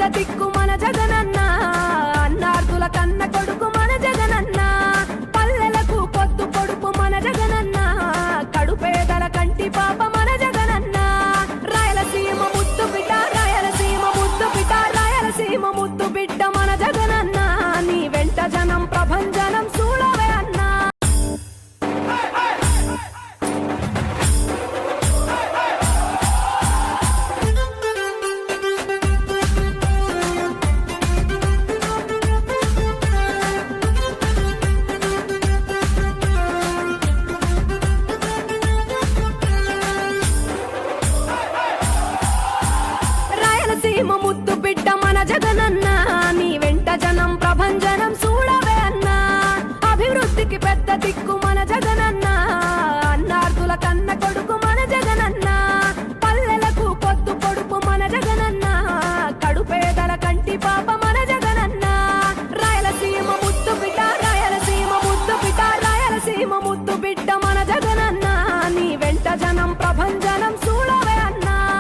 పెద్ద దిక్కు మన జగనన్న, అన్నార్థుల కన్న కొడుకు మన జగనన్న, పల్లెలకు పొద్దు పొడుపు మన జగనన్న, కడుపేదల కంటి పాప మన జగనన్న. రాయలసీమ ముద్దు బిడ్డ, రాయలసీమ ముద్దు బిడ్డ, రాయలసీమ ముద్దు బిడ్డ మన జగనన్న, నీ వెంట జనం ప్రభంజనం చూడవే అన్నా. రాయలసీమ ముద్దు బిడ్డ మన జగనన్న, నీ వెంట జనం ప్రభంజనం చూడవే అన్నా. అభివృద్ధికి పెద్ద దిక్కు మన జగన్